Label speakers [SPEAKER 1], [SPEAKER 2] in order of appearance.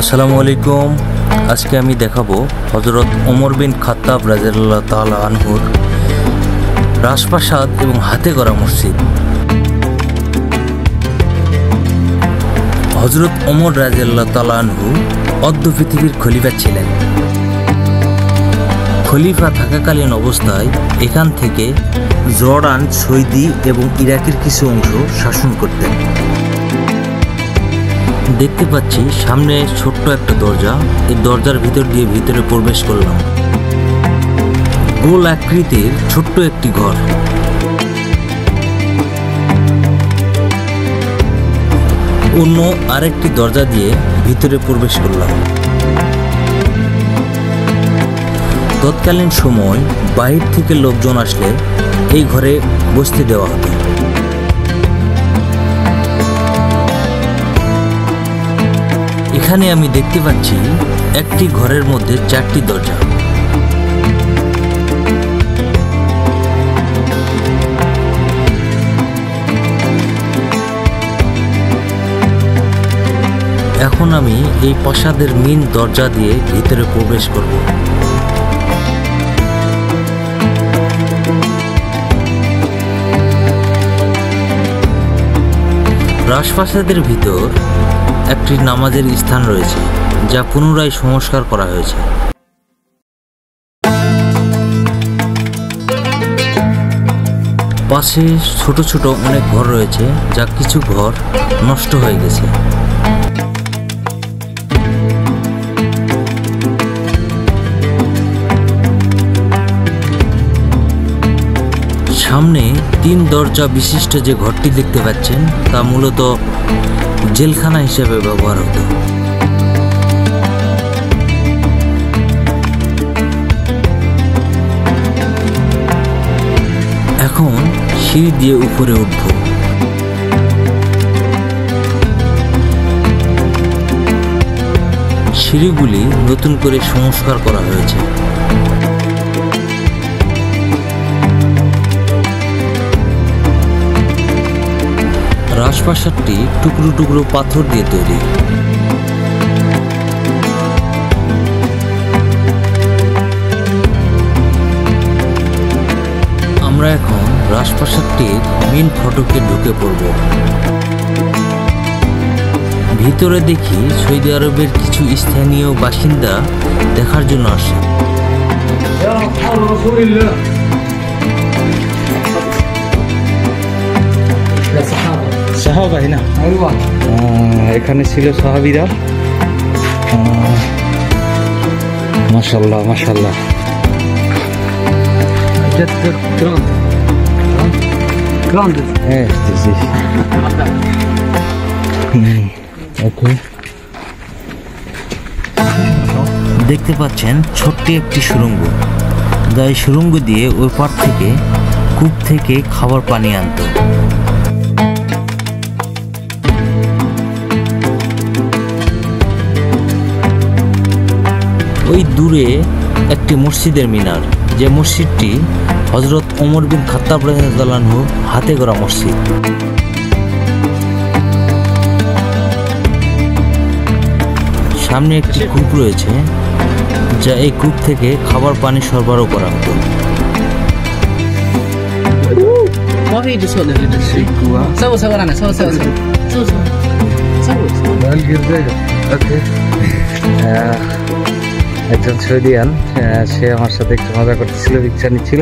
[SPEAKER 1] আসসালামু আলাইকুম। আজকে আমি দেখাবো হযরত ওমর বিন খাত্তাব রাদিয়াল্লাহু তাআলা আনহুর রাজপ্রাসাদ এবং হাতে গড়া মসজিদ। হযরত ওমর রাদিয়াল্লাহু তাআলা আনহু অর্ধ পৃথিবীর খলিফা ছিলেন। খলিফা থাকাকালীন অবস্থায় এখান থেকে জর্ডান, সৌদি এবং ইরাকের কিছু অংশ শাসন করতেন। দেখতে পাচ্ছি সামনে ছোট্ট একটা দরজা। এই দরজার ভিতর দিয়ে ভিতরে প্রবেশ করলাম। গোল আকৃতির ছোট্ট একটি ঘর। অন্য আরেকটি দরজা দিয়ে ভিতরে প্রবেশ করলাম। তৎকালীন সময় বাহির থেকে লোকজন আসলে এই ঘরে বসতে দেওয়া হতো। এখানে আমি দেখতে পাচ্ছি একটি ঘরের মধ্যে 4টি দরজা। এখন আমি এই প্রাসাদের মেইন দরজা দিয়ে ভিতরে প্রবেশ করব। রাজপ্রাসাদের ভিতর একটি নামাজের স্থান রয়েছে, যা পুনরায় সংস্কার করা হয়েছে। পাশে ছোট ছোট অনেক ঘর রয়েছে, যা কিছু ঘর নষ্ট হয়ে গেছে। সামনে 3 দরজা বিশিষ্ট যে ঘরটি দেখতে পাচ্ছেন, তা মূলত জেলখানা হিসেবে ব্যবহার হতো। এখন সিঁড়ি দিয়ে উপরে উঠব। সিঁড়িগুলি নতুন করে সংস্কার করা হয়েছে। রাজপ্রাসাদটি টুকরো টুকরো পাথর দিয়ে তৈরি। আমরা এখন রাজপ্রাসাদটির মেইন ফটকে ঢুকে পড়ব। ভিতরে দেখি সৌদি আরবের কিছু স্থানীয় বাসিন্দা দেখার জন্য আসে। এখানে ছিল সাহাবীরা। মাশাআল্লাহ মাশাআল্লাহ। দেখতে পাচ্ছেন ছোট্ট একটি সুড়ঙ্গ, যা এই সুড়ঙ্গ দিয়ে ওই পার থেকে কূপ থেকে খাবার পানি আনত। ওই দূরে একটি মসজিদের মিনার, যে মসজিদটি হযরত ওমর বিন খাত্তাব রাদিয়াল্লাহু আনহু হাতে গড়া মসজিদ। সামনে একটি কূপ রয়েছে, যা এই কূপ থেকে খাবার পানি সরবরাহ করা হতো। একজন সৌদিয়ান, সে আমার সাথে একটু মজা করতেছিল, পিকচার নিচ্ছিল।